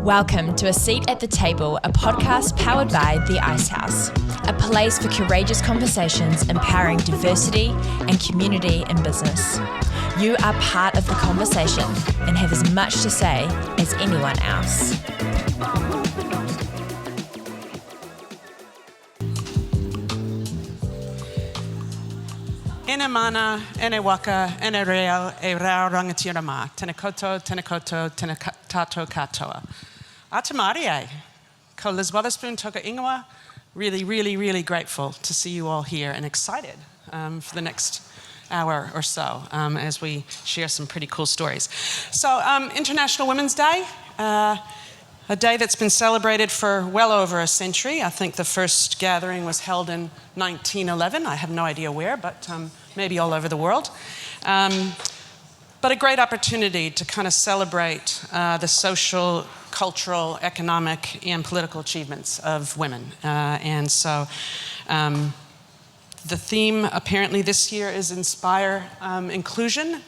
Welcome to A Seat at the Table, a podcast powered by the Icehouse, a place for courageous conversations empowering diversity and community in business. You are part of the conversation and have as much to say as anyone else. Ene mana, ene waka, ene reo, e rao rangatira ma. Tene koto, tene tato katoa. Atamarie, ko Liz Wotherspoon, toka ingoa. Really grateful to see you all here and excited for the next hour or so as we share some pretty cool stories. So, International Women's Day, a day that's been celebrated for well over a century. I think the first gathering was held in 1911. I have no idea where, but maybe all over the world. But a great opportunity to kind of celebrate the social, cultural, economic, and political achievements of women. And so the theme apparently this year is Inspire Inclusion,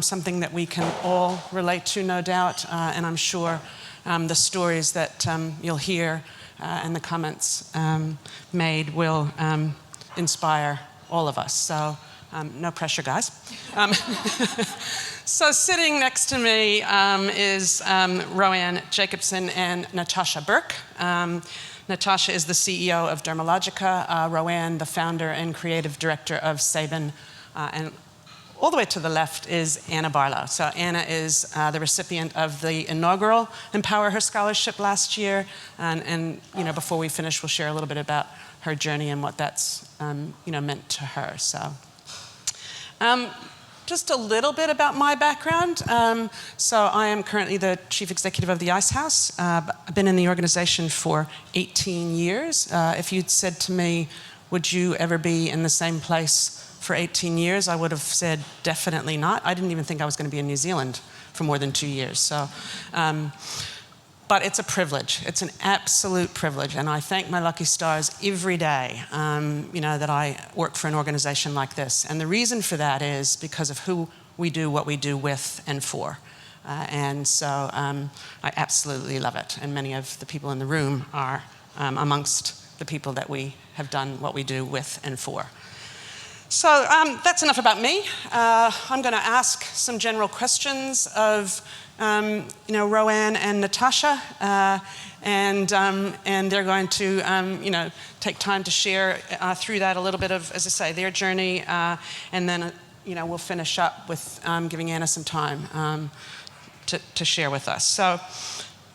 something that we can all relate to, no doubt, and I'm sure the stories that you'll hear and the comments made will inspire all of us. So no pressure, guys. So sitting next to me is Roanne Jacobson and Natasha Bourke. Natasha is the CEO of Dermalogica, Roanne the founder and creative director of Saben, and all the way to the left is Anna Barlow. So Anna is the recipient of the inaugural EmpowHER scholarship last year, and you know, before we finish, we'll share a little bit about her journey and what that's meant to her. So. Just a little bit about my background. So I am currently the chief executive of the Icehouse. I've been in the organization for 18 years. If you'd said to me, would you ever be in the same place for 18 years? I would have said definitely not. I didn't even think I was going to be in New Zealand for more than 2 years. So, but it's a privilege. It's an absolute privilege, and I thank my lucky stars every day, that I work for an organization like this. And the reason for that is because of who we do what we do with and for. And so I absolutely love it. And many of the people in the room are amongst the people that we have done what we do with and for. So that's enough about me. I'm going to ask some general questions of Roanne and Natasha, and they're going to, take time to share through that a little bit of, as I say, their journey, and then, we'll finish up with giving Anna some time to share with us. So,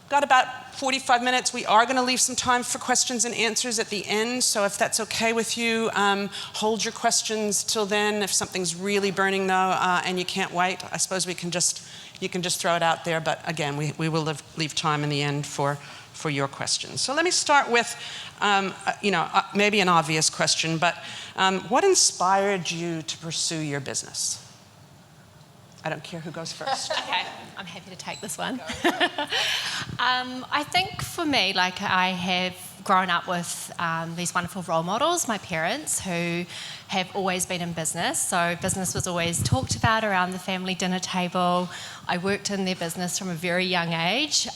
got about 45 minutes. We are going to leave some time for questions and answers at the end, so if that's okay with you, hold your questions till then. If something's really burning, though, and you can't wait, I suppose you can just throw it out there, but again, we will leave time in the end for your questions. So let me start with, maybe an obvious question, but what inspired you to pursue your business? I don't care who goes first. Okay, I'm happy to take this one. I think for me, I have grown up with these wonderful role models, my parents, who have always been in business. So business was always talked about around the family dinner table. I worked in their business from a very young age.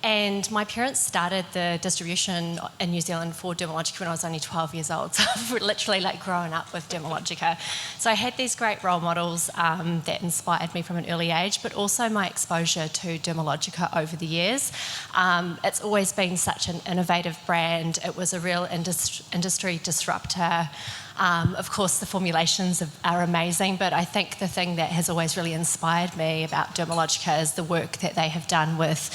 And my parents started the distribution in New Zealand for Dermalogica when I was only 12 years old. So I've literally grown up with Dermalogica. So I had these great role models that inspired me from an early age, but also my exposure to Dermalogica over the years. It's always been such an innovative brand. It was a real industry disruptor. Of course, the formulations are amazing, but I think the thing that has always really inspired me about Dermalogica is the work that they have done with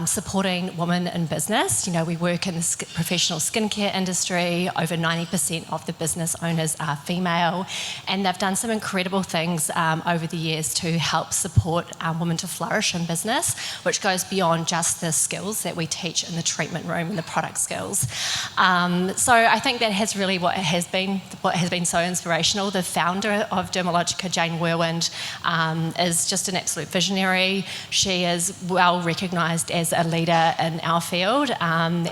supporting women in business. We work in the professional skincare industry. Over 90% of the business owners are female, and they've done some incredible things over the years to help support women to flourish in business, which goes beyond just the skills that we teach in the treatment room and the product skills. So I think that has really what has been so inspirational. The founder of Dermalogica, Jane Whirlwind, is just an absolute visionary. She is well recognised as a leader in our field, and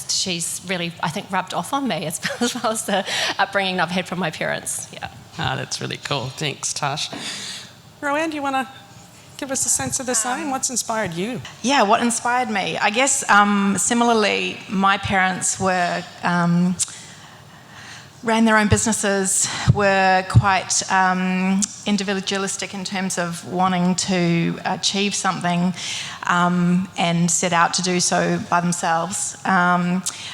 she's really, I think, rubbed off on me as well as the upbringing I've had from my parents. Yeah. That's really cool. Thanks, Tosh. Roanne, do you want to give us a sense of the same? What's inspired you? Yeah, what inspired me? I guess similarly, my parents were ran their own businesses, were quite individualistic in terms of wanting to achieve something and set out to do so by themselves.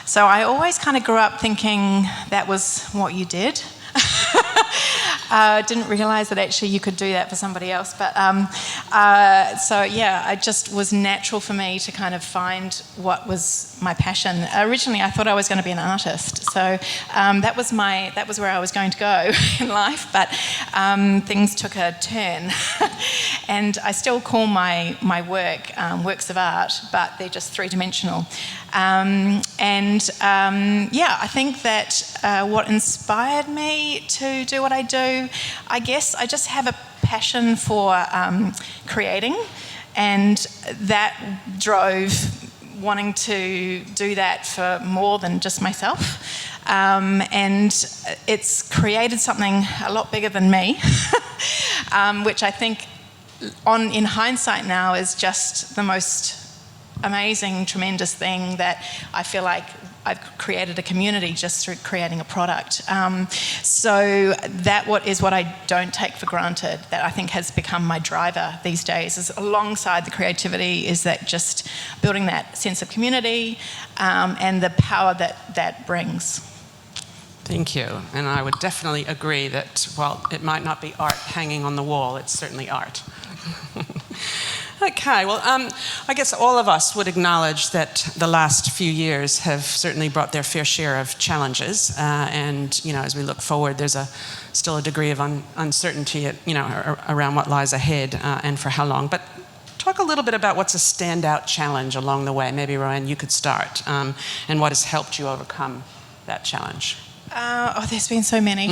So I always kind of grew up thinking that was what you did. Didn't realise that actually you could do that for somebody else. But so yeah, it just was natural for me to kind of find what was my passion. Originally, I thought I was going to be an artist, so that was where I was going to go in life. But things took a turn, and I still call my work works of art, but they're just three-dimensional. Yeah, I think that what inspired me to do what I do, I guess I just have a passion for creating, and that drove wanting to do that for more than just myself. And it's created something a lot bigger than me, which I think in hindsight now is just the most amazing, tremendous thing that I feel like I've created a community just through creating a product. So that is what I don't take for granted, that I think has become my driver these days, is alongside the creativity, is that just building that sense of community and the power that brings. Thank you. And I would definitely agree that while it might not be art hanging on the wall, it's certainly art. Okay, well, I guess all of us would acknowledge that the last few years have certainly brought their fair share of challenges, and as we look forward, there's still a degree of uncertainty, around what lies ahead and for how long. But talk a little bit about what's a standout challenge along the way. Maybe Roanne, you could start, and what has helped you overcome that challenge. There's been so many.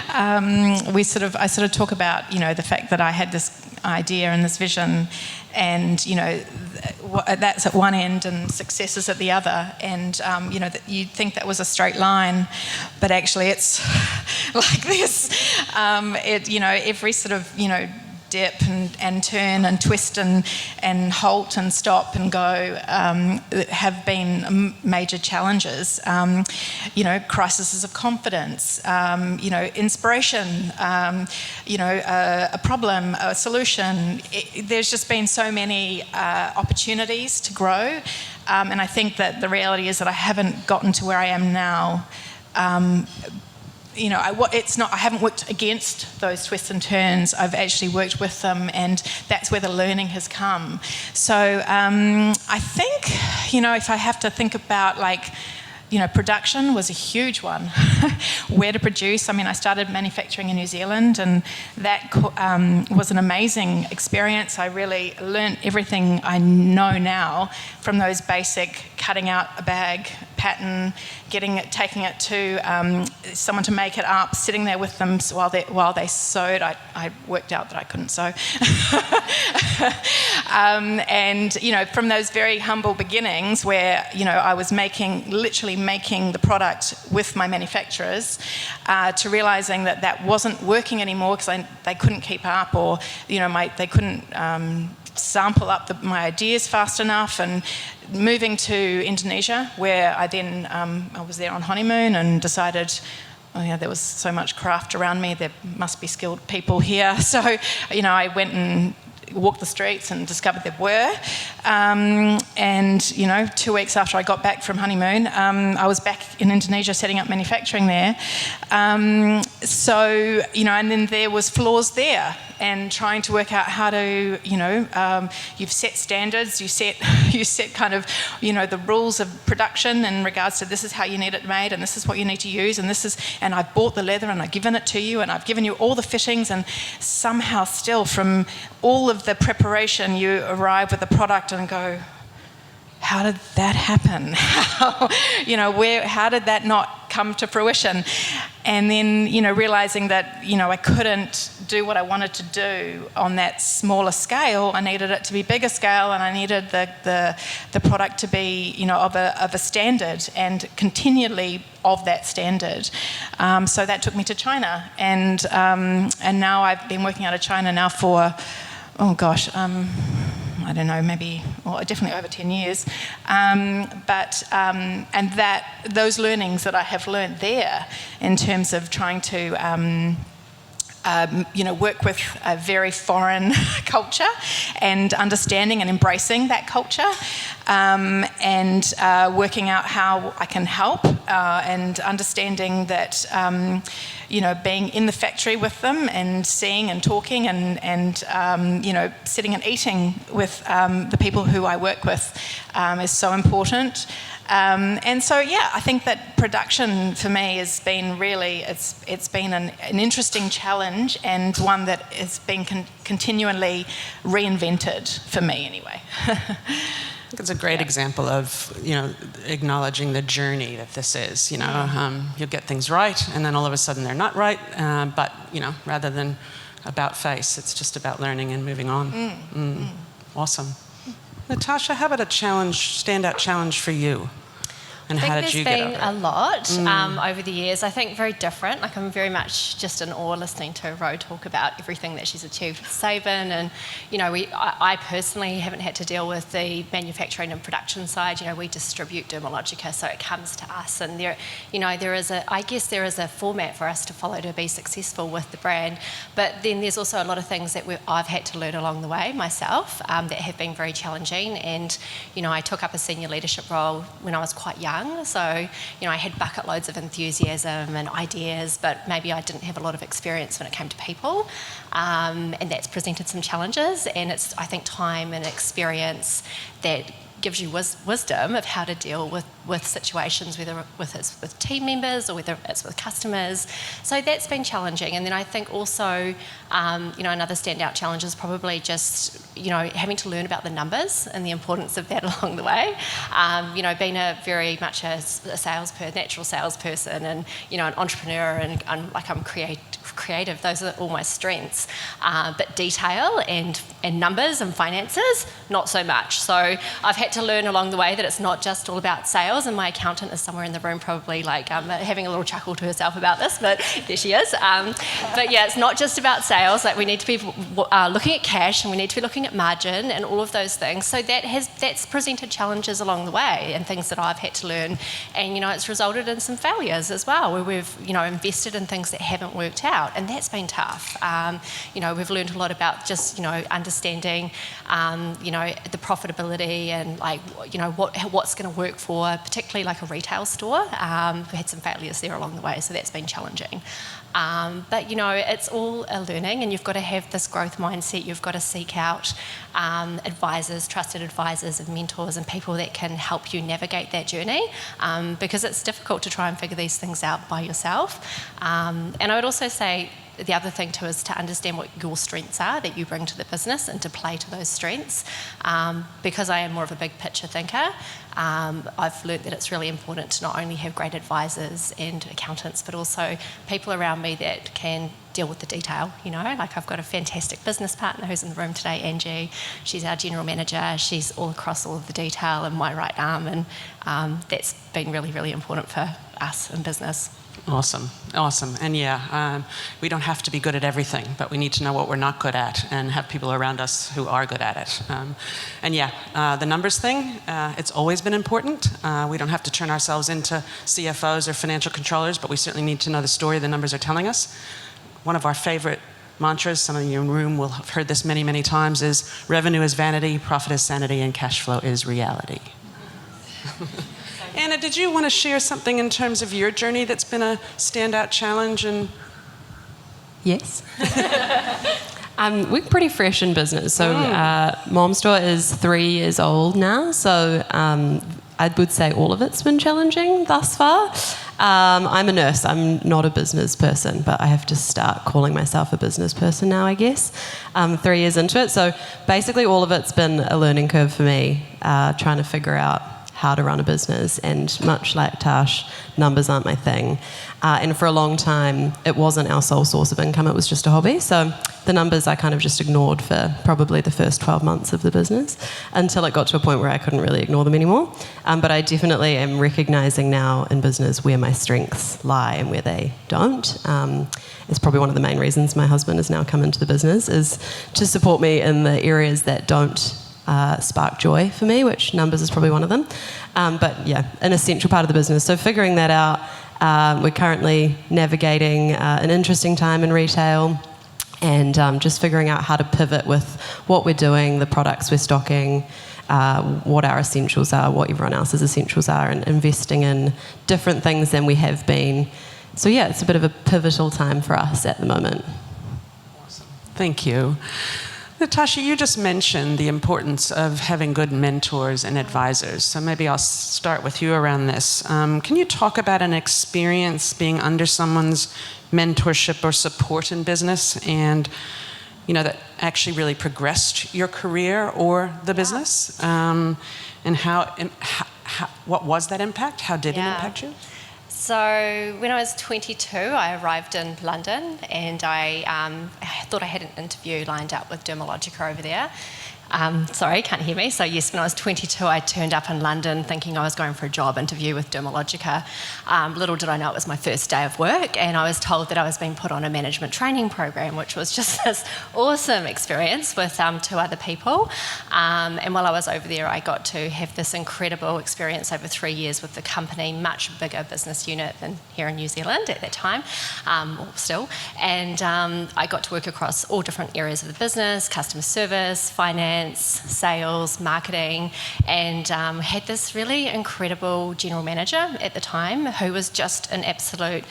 I sort of talk about, the fact that I had this idea and this vision, and that's at one end and success is at the other, and that you'd think that was a straight line, but actually it's like this. Every sort of dip and turn and twist and halt and stop and go have been major challenges. Crises of confidence, inspiration, a problem, a solution. There's just been so many opportunities to grow, and I think that the reality is that I haven't gotten to where I am now. I haven't worked against those twists and turns. I've actually worked with them, and that's where the learning has come. So I think, if I have to think about production was a huge one. Where to produce. I started manufacturing in New Zealand, and that was an amazing experience. I really learnt everything I know now from those basic cutting out a bag, pattern, taking it to someone to make it up, sitting there with them while they sewed. I worked out that I couldn't sew. And from those very humble beginnings where I was literally making the product with my manufacturers, to realising that wasn't working anymore because they couldn't keep up, or they couldn't sample up my ideas fast enough, and moving to Indonesia, where I then I was there on honeymoon and decided, there was so much craft around me, there must be skilled people here. So I went and walked the streets and discovered there were. And 2 weeks after I got back from honeymoon, I was back in Indonesia setting up manufacturing there. And then there was flaws there, and trying to work out how to, you've set standards, you set kind of, the rules of production in regards to this is how you need it made, and this is what you need to use, and I've bought the leather and I've given it to you, and I've given you all the fittings, and somehow still from all of the preparation you arrive with the product and go, how did that happen? How did that not come to fruition. And then, realising that, I couldn't do what I wanted to do on that smaller scale. I needed it to be bigger scale, and I needed the product to be, of a standard and continually of that standard. So that took me to China, and now I've been working out of China now for, I don't know, definitely over 10 years. And those learnings that I have learned there in terms of trying to work with a very foreign culture and understanding and embracing that culture, and working out how I can help, and understanding that being in the factory with them and seeing and talking and sitting and eating with the people who I work with is so important. And so, I think that production for me has been really, it's been an interesting challenge, and one that has been continually reinvented for me anyway. I think it's a great example of, acknowledging the journey that this is. You'll get things right, and then all of a sudden they're not right. But, rather than about face, it's just about learning and moving on. Awesome. Natasha, how about a standout challenge for you? And how did you get over it? There's been a lot over the years. I think very different. Like, I'm very much just in awe listening to Ro talk about everything that she's achieved with Saben. And, I personally haven't had to deal with the manufacturing and production side. We distribute Dermalogica, so it comes to us. And there is a format for us to follow to be successful with the brand. But then there's also a lot of things that I've had to learn along the way myself that have been very challenging. And, I took up a senior leadership role when I was quite young. So, I had bucket loads of enthusiasm and ideas, but maybe I didn't have a lot of experience when it came to people. And that's presented some challenges. And it's, I think, time and experience that gives you wisdom of how to deal with situations, whether it's with team members or whether it's with customers. So that's been challenging. And then I think also, another standout challenge is probably just, having to learn about the numbers and the importance of that along the way. Being a very much a natural salesperson, and, an entrepreneur, and I'm creative. Those are all my strengths. But detail and numbers and finances, not so much. So I've had to learn along the way that it's not just all about sales, and my accountant is somewhere in the room probably having a little chuckle to herself about this, but there she is. But yeah, it's not just about sales. Like, we need to be looking at cash, and we need to be looking at margin and all of those things. So that's presented challenges along the way, and things that I've had to learn. And, it's resulted in some failures as well, where we've, invested in things that haven't worked out, and that's been tough. We've learned a lot about just, understanding, the profitability and what's going to work for, particularly like a retail store. We had some failures there along the way, so that's been challenging. But it's all a learning, and you've got to have this growth mindset. You've got to seek out advisors, trusted advisors and mentors and people that can help you navigate that journey, because it's difficult to try and figure these things out by yourself. And I would also say the other thing too is to understand what your strengths are that you bring to the business, and to play to those strengths. Because I am more of a big picture thinker, I've learnt that it's really important to not only have great advisors and accountants, but also people around me that can deal with the detail. Like, I've got a fantastic business partner who's in the room today, Angie. She's our general manager. She's all across all of the detail, and my right arm, and that's been really, really important for us in business. Awesome. And we don't have to be good at everything, but we need to know what we're not good at and have people around us who are good at it. The numbers thing, it's always been important. We don't have to turn ourselves into CFOs or financial controllers, but we certainly need to know the story the numbers are telling us. One of our favorite mantras, some of you in the room will have heard this many, many times, is revenue is vanity, profit is sanity, and cash flow is reality. Anna, did you want to share something in terms of your journey that's been a standout challenge? Yes. We're pretty fresh in business. So Mom Store is 3 years old now. So I would say all of it's been challenging thus far. I'm a nurse. I'm not a business person, but I have to start calling myself a business person now, I guess. 3 years into it. So basically all of it's been a learning curve for me, trying to figure out how to run a business, and much like Tash, numbers aren't my thing. And for a long time, it wasn't our sole source of income, it was just a hobby. So the numbers I kind of just ignored for probably the first 12 months of the business until it got to a point where I couldn't really ignore them anymore. But I definitely am recognising now in business where my strengths lie and where they don't. It's probably one of the main reasons my husband has now come into the business, is to support me in the areas that don't spark joy for me, which numbers is probably one of them. But yeah, an essential part of the business. So figuring that out, we're currently navigating an interesting time in retail, and just figuring out how to pivot with what we're doing, the products we're stocking, what our essentials are, what everyone else's essentials are, and investing in different things than we have been. So yeah, it's a bit of a pivotal time for us at the moment. Awesome. Thank you. Natasha, you just mentioned the importance of having good mentors and advisors. So maybe I'll start with you around this. Can you talk about an experience being under someone's mentorship or support in business, and that actually really progressed your career or the business? And what was that impact? How did it impact you? So when I was 22, I arrived in London, and I thought I had an interview lined up with Dermalogica over there. Sorry, can't hear me. So yes, when I was 22, I turned up in London thinking I was going for a job interview with Dermalogica. Little did I know it was my first day of work, and I was told that I was being put on a management training program, which was just this awesome experience with 2 other people. And while I was over there, I got to have this incredible experience over 3 years with the company, much bigger business unit than here in New Zealand at that time, still. And I got to work across all different areas of the business: customer service, finance, sales, marketing, and had this really incredible general manager at the time who was just an absolute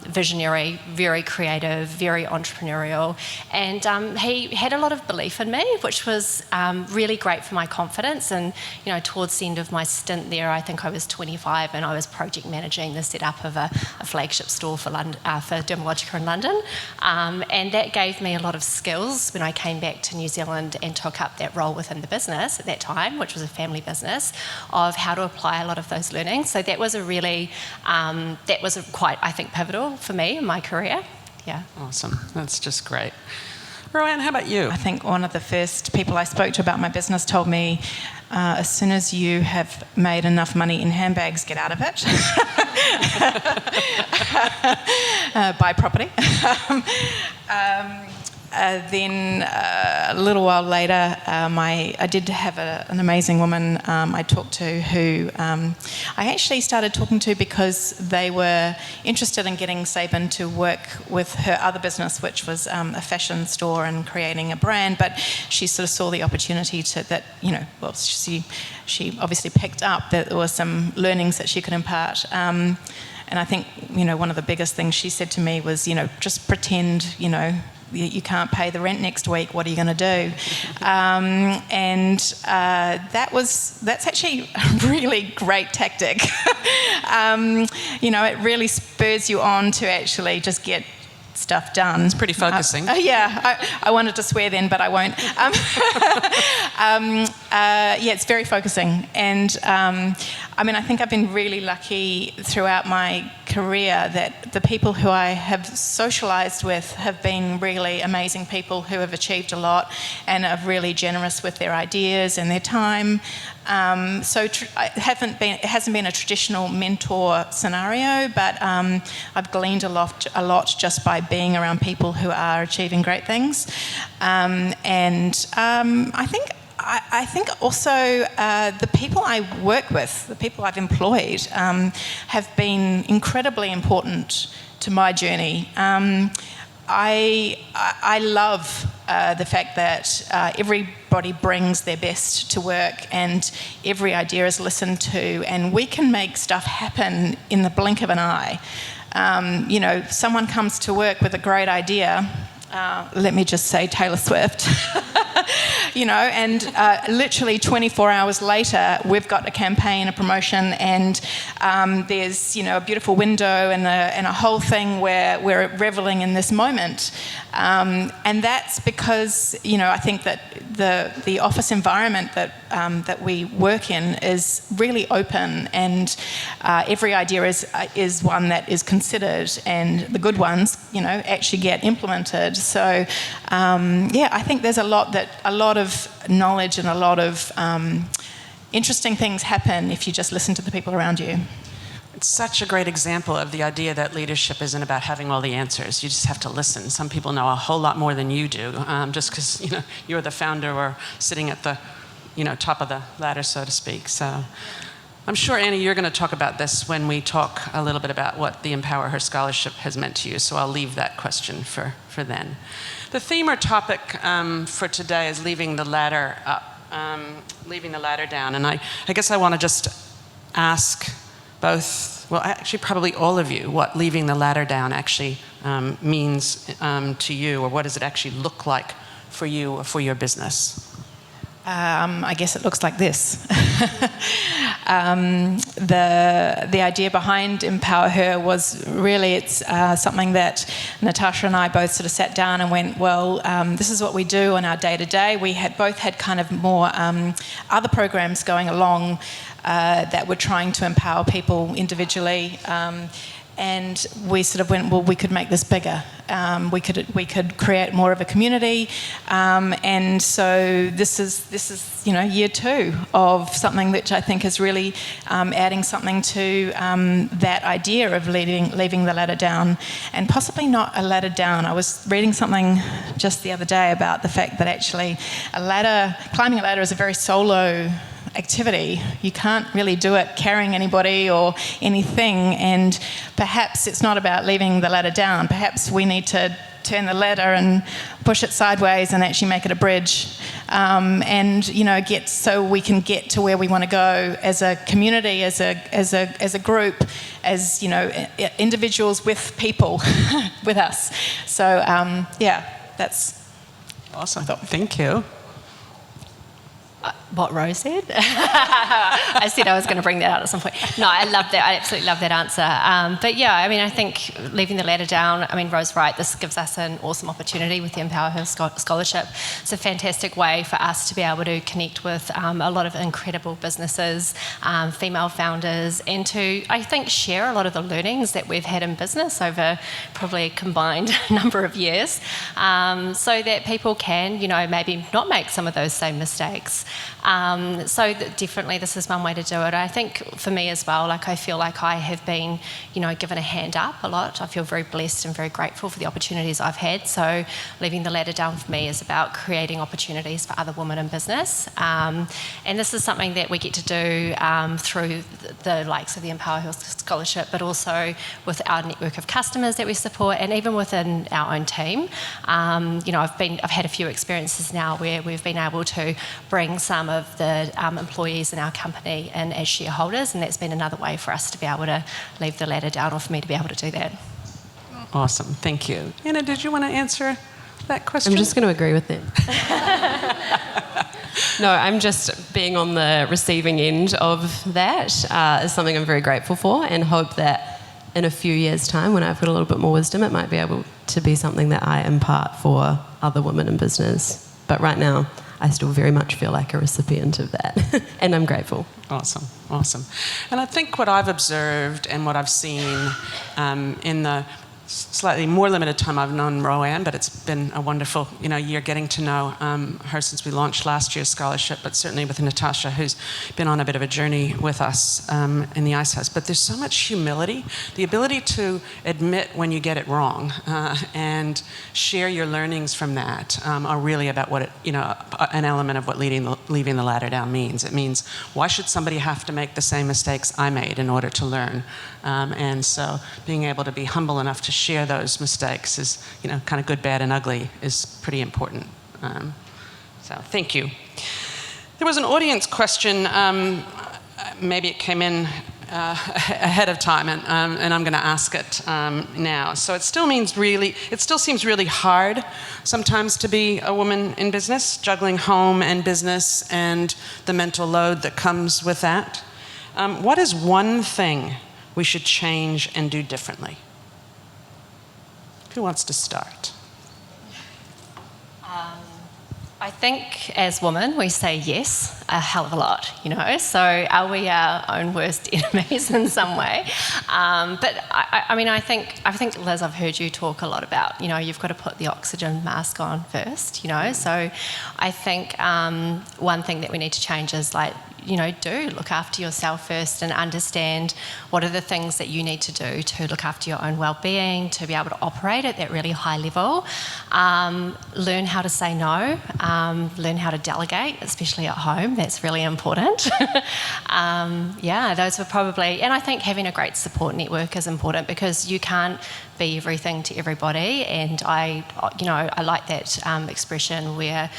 visionary, very creative, very entrepreneurial, and he had a lot of belief in me, which was really great for my confidence. And towards the end of my stint there, I think I was 25, and I was project managing the setup of a flagship store for Dermalogica in London, and that gave me a lot of skills when I came back to New Zealand and took up that role within the business at that time, which was a family business, of how to apply a lot of those learnings. So that was quite, I think, pivotal for me in my career. Yeah. Awesome. That's just great. Roanne, how about you? I think one of the first people I spoke to about my business told me, as soon as you have made enough money in handbags, get out of it. Buy property. Then a little while later, I did have an amazing woman I talked to who I actually started talking to because they were interested in getting Saben to work with her other business, which was a fashion store and creating a brand. But she sort of saw the opportunity she obviously picked up that there were some learnings that she could impart. And I think, one of the biggest things she said to me was, just pretend, you can't pay the rent next week, what are you going to do? That's actually a really great tactic. It really spurs you on to actually just get stuff done. It's pretty focusing. I wanted to swear then, but I won't. It's very focusing. And I think I've been really lucky throughout my career that the people who I have socialised with have been really amazing people who have achieved a lot and are really generous with their ideas and their time. It hasn't been a traditional mentor scenario, but I've gleaned a lot just by being around people who are achieving great things. I think also the people I work with, the people I've employed, have been incredibly important to my journey. I love the fact that everybody brings their best to work and every idea is listened to, and we can make stuff happen in the blink of an eye. Someone comes to work with a great idea. Let me just say Taylor Swift. and literally 24 hours later, we've got a campaign, a promotion, and there's, a beautiful window and a whole thing where we're reveling in this moment. And that's because, I think that the office environment that we work in is really open, and every idea is one that is considered, and the good ones, actually get implemented. So, I think there's a lot of knowledge and a lot of interesting things happen if you just listen to the people around you. It's such a great example of the idea that leadership isn't about having all the answers. You just have to listen. Some people know a whole lot more than you do, just because you're the founder or sitting at the top of the ladder, so to speak. So I'm sure, Annie, you're going to talk about this when we talk a little bit about what the EmpowHER Scholarship has meant to you. So I'll leave that question for then. The theme or topic for today is leaving the ladder up, leaving the ladder down. And I guess I want to just ask both, well, actually probably all of you, what leaving the ladder down actually means to you, or what does it actually look like for you or for your business? I guess it looks like this. The idea behind EmpowHER was really, it's something that Natasha and I both sort of sat down and went, well, this is what we do on our day-to-day. We had both had kind of more other programs going along that were trying to empower people individually. And we sort of went, well, we could make this bigger. We could create more of a community, and so this is year 2 of something which I think is really adding something to that idea of leaving the ladder down, and possibly not a ladder down. I was reading something just the other day about the fact that actually climbing a ladder is a very solo activity. You can't really do it carrying anybody or anything, and perhaps it's not about leaving the ladder down. Perhaps we need to turn the ladder and push it sideways and actually make it a bridge, and get so we can get to where we want to go as a community, as a group, as individuals with people with us. So that's awesome. Thank you. What Rose said. I said I was going to bring that out at some point. No, I love that. I absolutely love that answer. But yeah, I think leaving the ladder down, Rose's right, this gives us an awesome opportunity with the EmpowHER Scholarship. It's a fantastic way for us to be able to connect with a lot of incredible businesses, female founders, and to, I think, share a lot of the learnings that we've had in business over probably a combined number of years, so that people can, maybe not make some of those same mistakes. So definitely this is one way to do it. I think for me as well, I feel like I have been, given a hand up a lot. I feel very blessed and very grateful for the opportunities I've had. So leaving the ladder down for me is about creating opportunities for other women in business. And this is something that we get to do through the likes of the EmpowHER Scholarship, but also with our network of customers that we support, and even within our own team. I've had a few experiences now where we've been able to bring some of the employees in our company in as shareholders, and that's been another way for us to be able to leave the ladder down, or for me to be able to do that. Awesome, thank you. Anna, did you want to answer that question? I'm just going to agree with them. No, I'm just being on the receiving end of that is something I'm very grateful for, and hope that in a few years' time, when I've got a little bit more wisdom, it might be able to be something that I impart for other women in business. But right now, I still very much feel like a recipient of that, and I'm grateful. Awesome. And I think what I've observed and what I've seen in the slightly more limited time I've known Roanne, but it's been a wonderful year getting to know her since we launched last year's scholarship, but certainly with Natasha, who's been on a bit of a journey with us in the Icehouse. But there's so much humility, the ability to admit when you get it wrong and share your learnings from that are really about what an element of what leaving the ladder down means. It means, why should somebody have to make the same mistakes I made in order to learn? And so being able to be humble enough to share those mistakes is, kind of good, bad, and ugly is pretty important. So thank you. There was an audience question. Maybe it came in ahead of time, and I'm going to ask it now. So it still seems really hard sometimes to be a woman in business, juggling home and business and the mental load that comes with that. What is one thing we should change and do differently? Who wants to start? I think as women we say yes a hell of a lot, so are we our own worst enemies in some way? But I think Liz, I've heard you talk a lot about, you've got to put the oxygen mask on first, so I think one thing that we need to change is do look after yourself first and understand what are the things that you need to do to look after your own well-being, to be able to operate at that really high level. Learn how to say no, learn how to delegate, especially at home. That's really important. Those were probably, and I think having a great support network is important because you can't be everything to everybody, and I like that expression where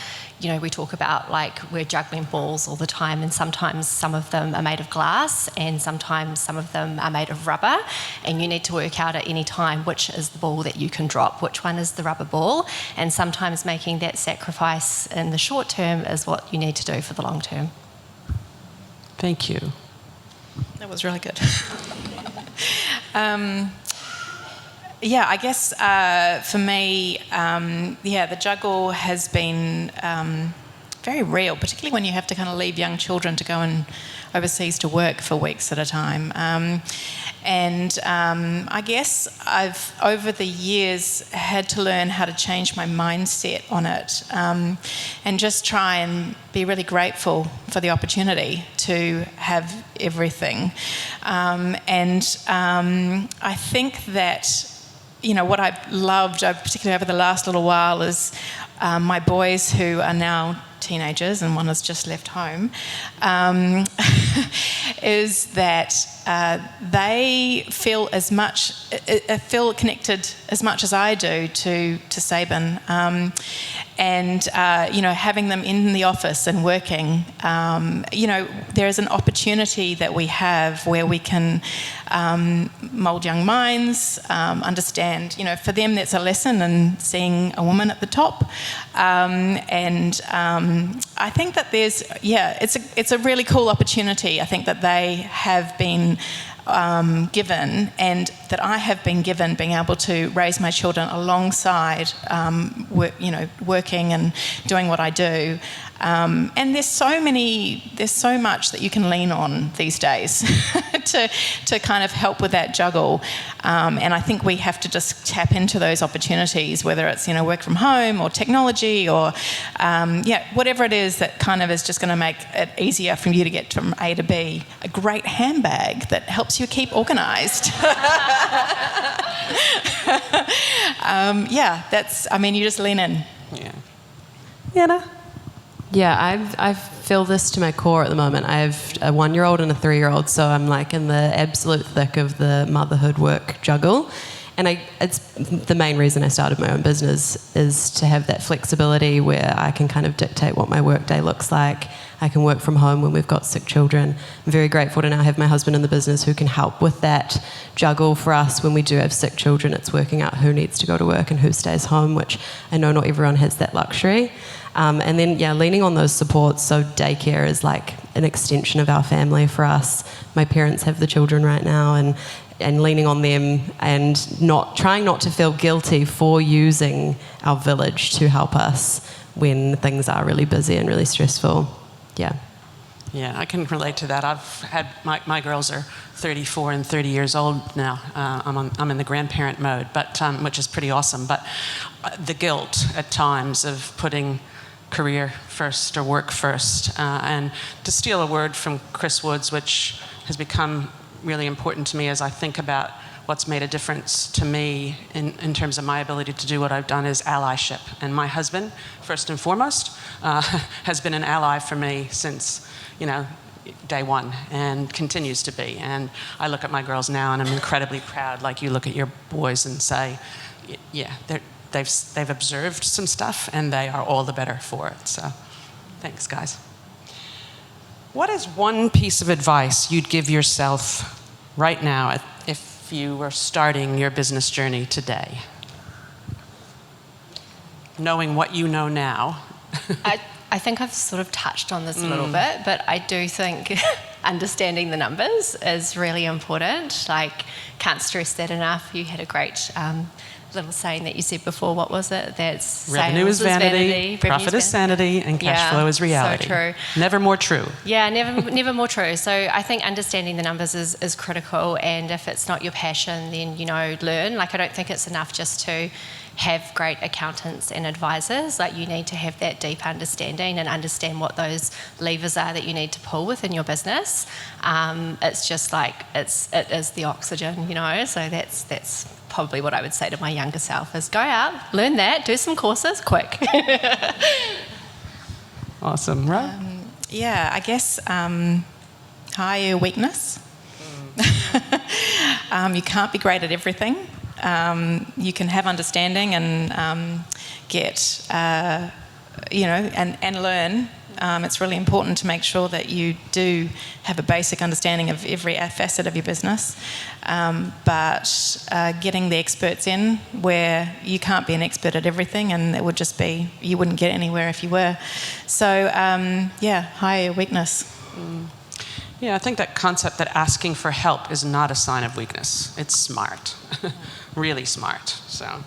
we talk about we're juggling balls all the time, and sometimes some of them are made of glass and sometimes some of them are made of rubber, and you need to work out at any time which is the ball that you can drop, which one is the rubber ball, and sometimes making that sacrifice in the short term is what you need to do for the long term. Thank you. That was really good. I guess for me, the juggle has been very real, particularly when you have to kind of leave young children to go overseas to work for weeks at a time. I guess I've, over the years, had to learn how to change my mindset on it and just try and be really grateful for the opportunity to have everything. I think that what I've loved, particularly over the last little while, is my boys who are now teenagers and one has just left home, is that they feel feel connected as much as I do to Saben, having them in the office and working, there is an opportunity that we have where we can mould young minds, understand, for them that's a lesson in seeing a woman at the top, I think that it's a really cool opportunity. I think that they have been given, and that I have been given, being able to raise my children alongside working and doing what I do. And there's so much that you can lean on these days to kind of help with that juggle. And I think we have to just tap into those opportunities, whether it's, work from home or technology or, whatever it is that kind of is just going to make it easier for you to get from A to B. A great handbag that helps you keep organised. You just lean in. Yeah. Yana? Yeah, I feel this to my core at the moment. I have a 1-year-old and a 3-year-old, so I'm in the absolute thick of the motherhood work juggle. And it's the main reason I started my own business is to have that flexibility where I can kind of dictate what my work day looks like. I can work from home when we've got sick children. I'm very grateful to now have my husband in the business who can help with that juggle for us when we do have sick children. It's working out who needs to go to work and who stays home, which I know not everyone has that luxury. And then, leaning on those supports. So daycare is an extension of our family for us. My parents have the children right now, and leaning on them and trying not to feel guilty for using our village to help us when things are really busy and really stressful. Yeah. Yeah, I can relate to that. I've had my girls are 34 and 30 years old now. I'm in the grandparent mode, but which is pretty awesome. But the guilt at times of putting career first or work first, and to steal a word from Chris Woods, which has become really important to me as I think about what's made a difference to me in terms of my ability to do what I've done, is allyship. And my husband, first and foremost, has been an ally for me since, day one, and continues to be. And I look at my girls now and I'm incredibly proud, like you look at your boys and say, yeah, they've observed some stuff and they are all the better for it. So thanks, guys. What is one piece of advice you'd give yourself right now if you were starting your business journey today? Knowing what you know now. I think I've sort of touched on this a little bit, but I do think understanding the numbers is really important. Like, can't stress that enough. You had a great little saying that you said before. What was it? That's revenue is vanity, profit is sanity, and cash flow is reality. So true. Never more true. Yeah, never more true. So I think understanding the numbers is critical, and if it's not your passion, then, learn. Like, I don't think it's enough just to have great accountants and advisors. Like, you need to have that deep understanding and understand what those levers are that you need to pull within your business. It's just like it is the oxygen, So that's probably what I would say to my younger self: is go out, learn that, do some courses, quick. Awesome, right? Yeah, I guess hire your weakness. You can't be great at everything. You can have understanding and get, and learn. It's really important to make sure that you do have a basic understanding of every facet of your business. But getting the experts in where you can't be an expert at everything, and it would just be, you wouldn't get anywhere if you were. So, hire your weakness. Yeah, I think that concept that asking for help is not a sign of weakness. It's smart. Really smart. So,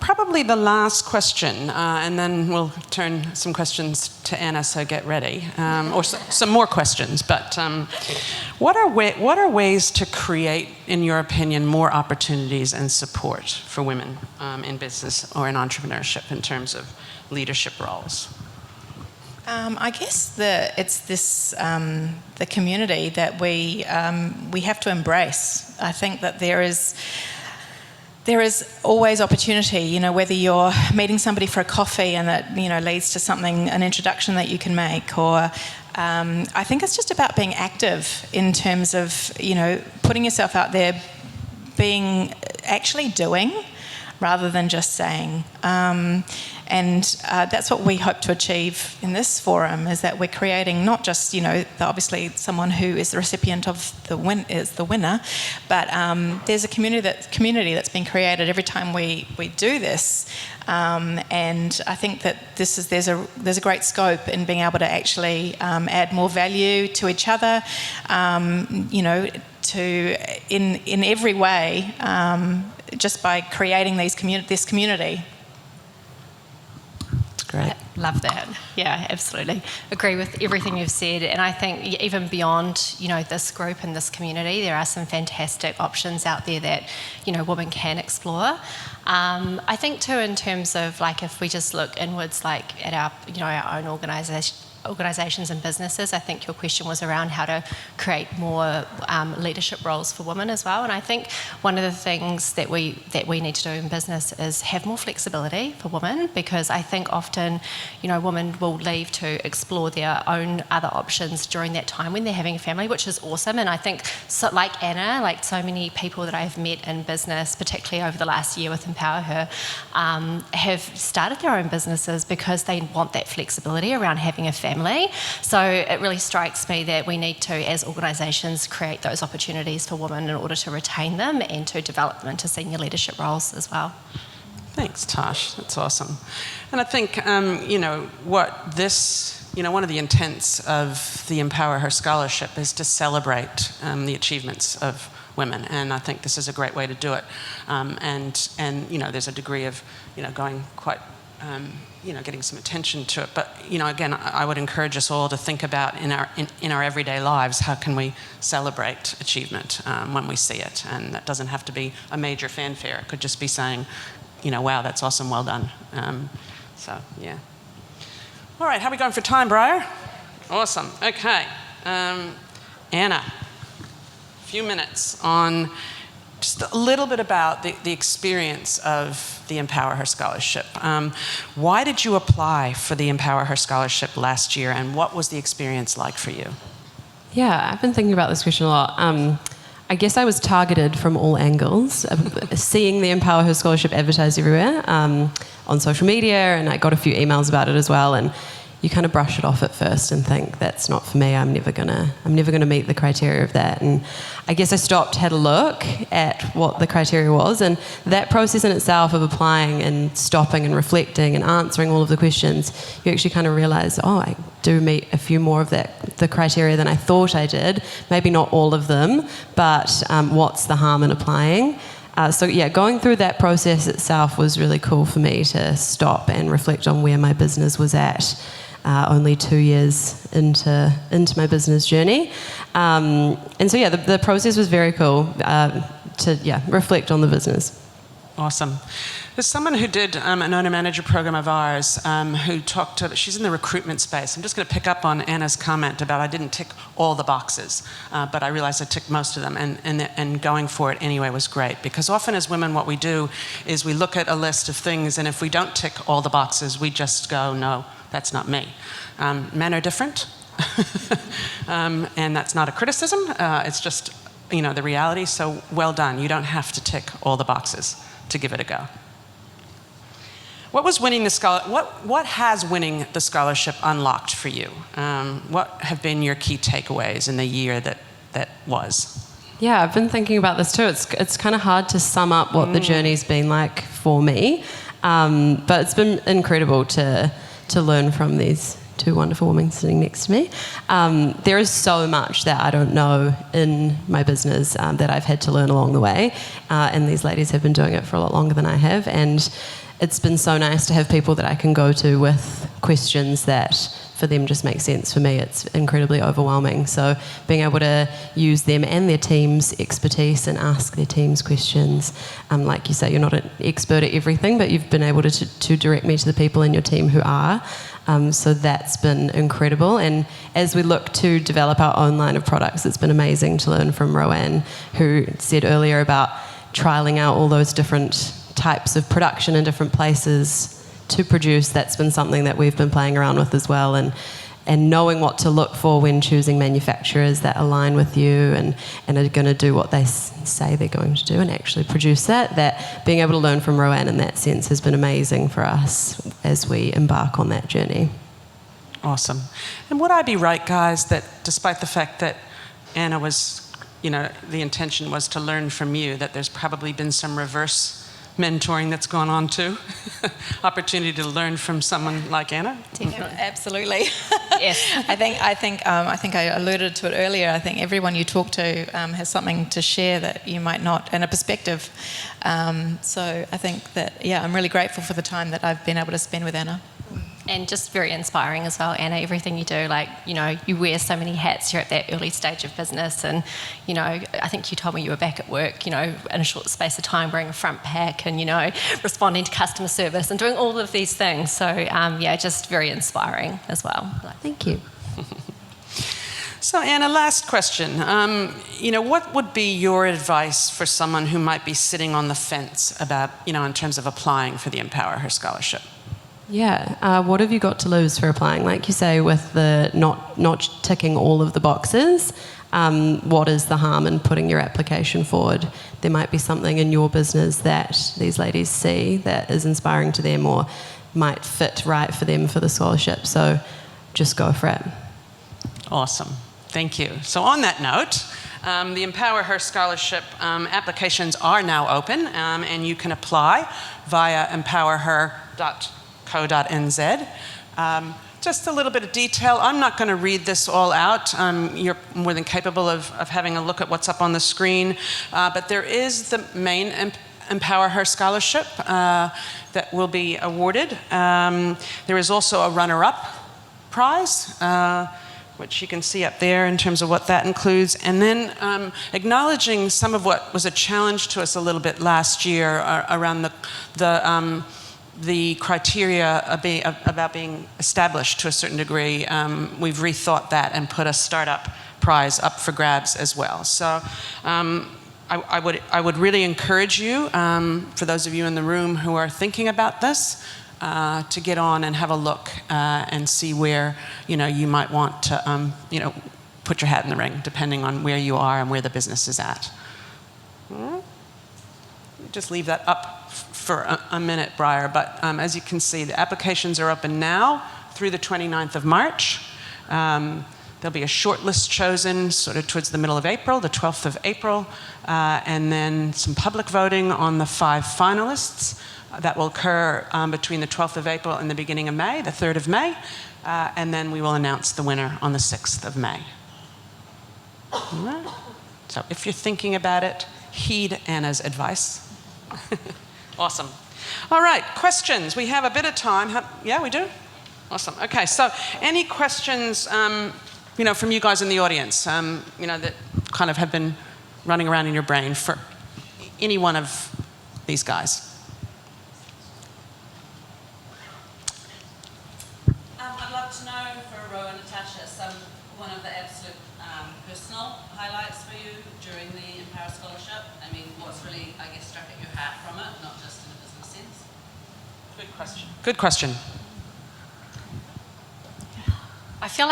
probably the last question, and then we'll turn some questions to Anna, so get ready. Or some more questions. But what are ways to create, in your opinion, more opportunities and support for women in business or in entrepreneurship in terms of leadership roles? I guess it's this the community that we have to embrace. I think that there is always opportunity. Whether you're meeting somebody for a coffee and that leads to something, an introduction that you can make, or I think it's just about being active in terms of putting yourself out there, actually doing, rather than just saying. And that's what we hope to achieve in this forum, is that we're creating not just, obviously someone who is the recipient of is the winner, but there's a community that's been created every time we do this. And I think that there's a great scope in being able to actually add more value to each other, to in every way, just by creating this community. Great. Love that. Yeah, absolutely. Agree with everything you've said. And I think even beyond, this group and this community, there are some fantastic options out there that, women can explore. I think too, in terms of like, if we just look inwards, like at our, our own organisations and businesses, I think your question was around how to create more leadership roles for women as well. And I think one of the things that we need to do in business is have more flexibility for women, because I think often, women will leave to explore their own other options during that time when they're having a family, which is awesome. And I think, so, like Anna, like so many people that I've met in business, particularly over the last year with EmpowHER, have started their own businesses because they want that flexibility around having a family. So it really strikes me that we need to, as organisations, create those opportunities for women in order to retain them and to develop them into senior leadership roles as well. Thanks, Tosh. That's awesome. And I think, one of the intents of the EmpowHER Scholarship is to celebrate the achievements of women, and I think this is a great way to do it. And there's a degree of, going quite, getting some attention to it. But, again, I would encourage us all to think about in our everyday lives, how can we celebrate achievement when we see it? And that doesn't have to be a major fanfare. It could just be saying, wow, that's awesome, well done. Yeah. All right, how are we going for time, Briar? Awesome, okay. Anna, a few minutes on just a little bit about the experience of the EmpowHER Scholarship. Why did you apply for the EmpowHER Scholarship last year, and what was the experience like for you? Yeah, I've been thinking about this question a lot. I guess I was targeted from all angles, seeing the EmpowHER Scholarship advertised everywhere on social media, and I got a few emails about it as well. And you kind of brush it off at first and think, that's not for me, I'm never gonna meet the criteria of that. And I guess I stopped, had a look at what the criteria was, and that process in itself of applying and stopping and reflecting and answering all of the questions, you actually kind of realise, I do meet a few more of the criteria than I thought I did. Maybe not all of them, but what's the harm in applying? Going through that process itself was really cool for me to stop and reflect on where my business was at, only 2 years into my business journey. The process was very cool to reflect on the business. Awesome. There's someone who did an owner-manager program of ours who talked to, she's in the recruitment space. I'm just going to pick up on Anna's comment about I didn't tick all the boxes, but I realized I ticked most of them, and going for it anyway was great. Because often as women what we do is we look at a list of things, and if we don't tick all the boxes, we just go, no, that's not me. Men are different, and that's not a criticism. It's just, the reality. So well done. You don't have to tick all the boxes to give it a go. What was winning the What has winning the scholarship unlocked for you? What have been your key takeaways in the year that was? Yeah, I've been thinking about this too. It's kind of hard to sum up what the journey's been like for me, but it's been incredible to learn from these two wonderful women sitting next to me. There is so much that I don't know in my business that I've had to learn along the way, and these ladies have been doing it for a lot longer than I have, and it's been so nice to have people that I can go to with questions that for them just make sense. For me, it's incredibly overwhelming. So being able to use them and their team's expertise and ask their team's questions. Like you say, you're not an expert at everything, but you've been able to direct me to the people in your team who are. So that's been incredible. And as we look to develop our own line of products, it's been amazing to learn from Roanne, who said earlier about trialling out all those different types of production in different places to produce. That's been something that we've been playing around with as well, and knowing what to look for when choosing manufacturers that align with you and are going to do what they say they're going to do and actually produce that being able to learn from Roanne in that sense has been amazing for us as we embark on that journey. Awesome. And would I be right, guys, that despite the fact that Anna was, the intention was to learn from you, that there's probably been some reverse mentoring that's gone on too? Opportunity to learn from someone like Anna? Absolutely. Yes. I think I alluded to it earlier. I think everyone you talk to has something to share that you might not, and a perspective. So I think that, I'm really grateful for the time that I've been able to spend with Anna. And just very inspiring as well, Anna, everything you do, you wear so many hats. You're at that early stage of business, and, I think you told me you were back at work, in a short space of time wearing a front pack and, responding to customer service and doing all of these things. So, just very inspiring as well. Thank you. So, Anna, last question. What would be your advice for someone who might be sitting on the fence about, in terms of applying for the EmpowHER scholarship? Yeah, what have you got to lose for applying? Like you say, with the not ticking all of the boxes, what is the harm in putting your application forward? There might be something in your business that these ladies see that is inspiring to them or might fit right for them for the scholarship. So just go for it. Awesome. Thank you. So on that note, the EmpowHER scholarship applications are now open, and you can apply via empowerher.co.nz. Just a little bit of detail. I'm not going to read this all out. You're more than capable of having a look at what's up on the screen. But there is the main EmpowHER scholarship that will be awarded. There is also a runner-up prize, which you can see up there in terms of what that includes. And then acknowledging some of what was a challenge to us a little bit last year around the criteria about being established to a certain degree. We've rethought that and put a startup prize up for grabs as well. So I would really encourage you, for those of you in the room who are thinking about this, to get on and have a look and see where you might want to put your hat in the ring, depending on where you are and where the business is at. Just leave that up for a minute, Briar. But as you can see, the applications are open now through the 29th of March. There'll be a short list chosen sort of towards the middle of April, the 12th of April, and then some public voting on the 5 finalists. That will occur between the 12th of April and the beginning of May, the 3rd of May, and then we will announce the winner on the 6th of May. All right. So if you're thinking about it, heed Anna's advice. Awesome. All right, questions. We have a bit of time. Yeah, we do? Awesome. Okay, so any questions, from you guys in the audience, that kind of have been running around in your brain for any one of these guys? I'd love to know for Roanne and Natasha one of the absolute personal highlights for you during the EmpowHER Scholarship. I mean, what's really, I guess, struck at your heart from it, not just in a business sense? Good question. Good question. I feel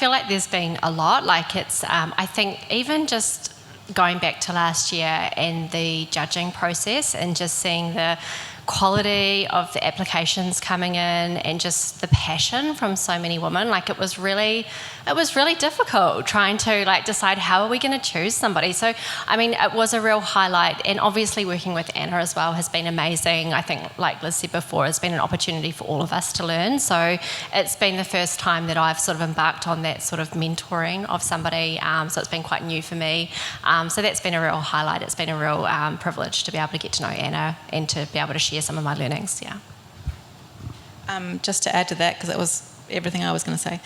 like there's been a lot. Like it's, I think even just going back to last year and the judging process and just seeing the quality of the applications coming in and just the passion from so many women, like it was really difficult trying to decide how are we going to choose somebody. So I mean, it was a real highlight, and obviously working with Anna as well has been amazing. I think, like Liz said before, it's been an opportunity for all of us to learn. So it's been the first time that I've sort of embarked on that sort of mentoring of somebody, so it's been quite new for me. So that's been a real highlight. It's been a real privilege to be able to get to know Anna and to be able to share some of my learnings. Yeah. Just to add to that, because it was everything I was going to say.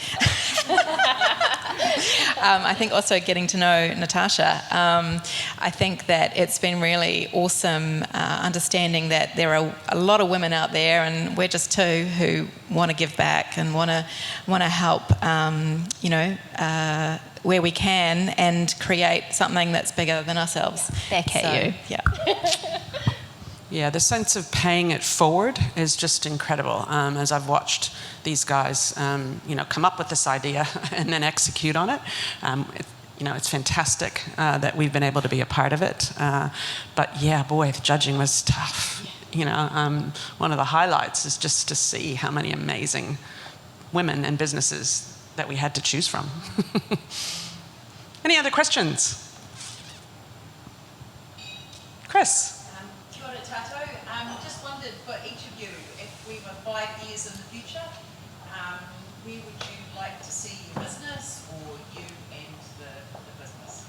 I think also getting to know Natasha, I think that it's been really awesome understanding that there are a lot of women out there, and we're just two who want to give back and want to help, where we can, and create something that's bigger than ourselves. Back at you. Yeah. Yeah, the sense of paying it forward is just incredible. As I've watched these guys, come up with this idea and then execute on it. It's fantastic that we've been able to be a part of it. But yeah, boy, the judging was tough. One of the highlights is just to see how many amazing women and businesses that we had to choose from. Any other questions? Chris? Just wondered for each of you, if we were 5 years in the future, where would you like to see your business, or you and the business?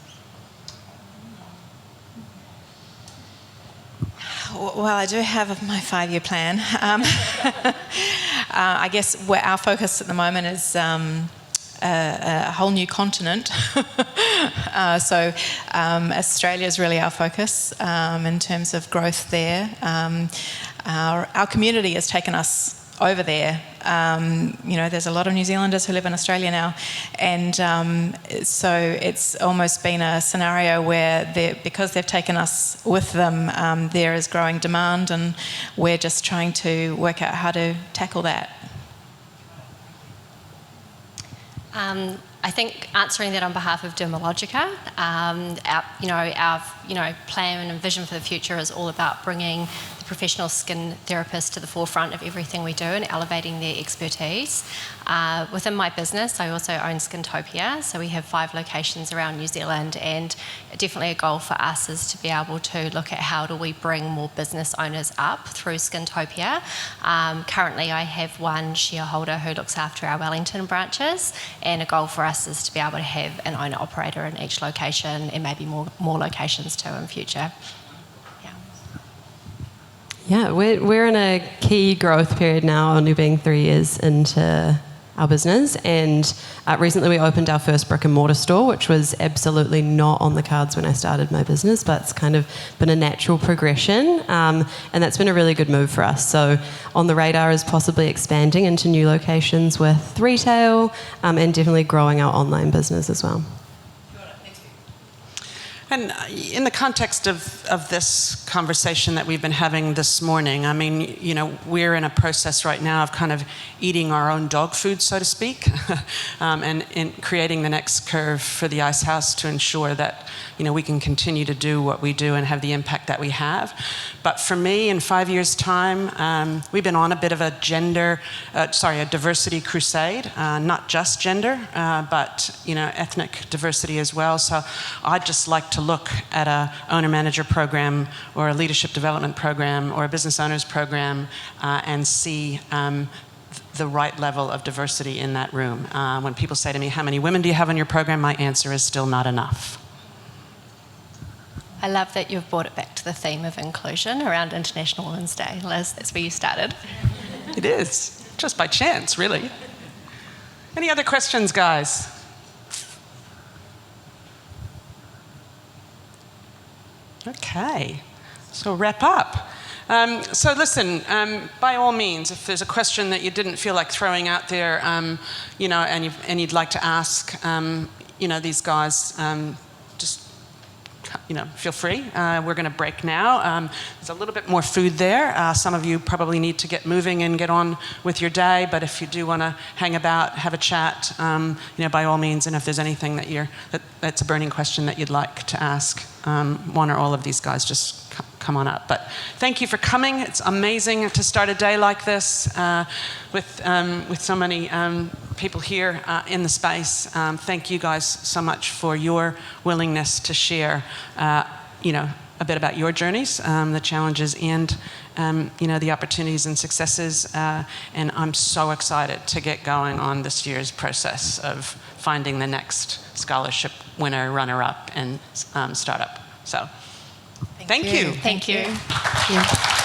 Well, I do have my 5-year plan. I guess where our focus at the moment is a whole new continent. So Australia is really our focus in terms of growth there. Our community has taken us over there. There's a lot of New Zealanders who live in Australia now, and so it's almost been a scenario where because they've taken us with them, there is growing demand, and we're just trying to work out how to tackle that. I think answering that on behalf of Dermalogica, our plan and vision for the future is all about bringing the professional skin therapist to the forefront of everything we do and elevating their expertise. Within my business, I also own Skintopia, so we have 5 locations around New Zealand, and definitely a goal for us is to be able to look at how do we bring more business owners up through Skintopia. Currently, I have one shareholder who looks after our Wellington branches, and a goal for us is to be able to have an owner-operator in each location, and maybe more locations too in future. Yeah, we're in a key growth period now, only being 3 years into our business, and recently we opened our first brick and mortar store, which was absolutely not on the cards when I started my business, but it's kind of been a natural progression, and that's been a really good move for us. So on the radar is possibly expanding into new locations with retail, and definitely growing our online business as well. And in the context of this conversation that we've been having this morning, I mean, you know, we're in a process right now of kind of eating our own dog food, so to speak, and in creating the next curve for the Icehouse to ensure that, you know, we can continue to do what we do and have the impact that we have. But for me, in 5 years' time, we've been on a bit of a diversity crusade, not just gender, but, you know, ethnic diversity as well. So I'd just like to look at a owner-manager program or a leadership development program or a business owners program and see the right level of diversity in that room. When people say to me, how many women do you have on your program? My answer is still not enough. I love that you've brought it back to the theme of inclusion around International Women's Day. Liz, that's where you started. It is, just by chance, really. Any other questions, guys? Okay, so wrap up. So listen, by all means, if there's a question that you didn't feel like throwing out there, you know, and you'd like to ask, you know, these guys, just, you know, feel free. We're going to break now. There's a little bit more food there. Some of you probably need to get moving and get on with your day, but if you do want to hang about, have a chat, you know, by all means, and if there's anything that's a burning question that you'd like to ask, one or all of these guys, just come on up. But thank you for coming. It's amazing to start a day like this with so many people here in the space. Thank you guys so much for your willingness to share, you know, a bit about your journeys, the challenges and, you know, the opportunities and successes. And I'm so excited to get going on this year's process of finding the next scholarship winner, runner-up, and startup. So, thank you. Thank you. Thank you.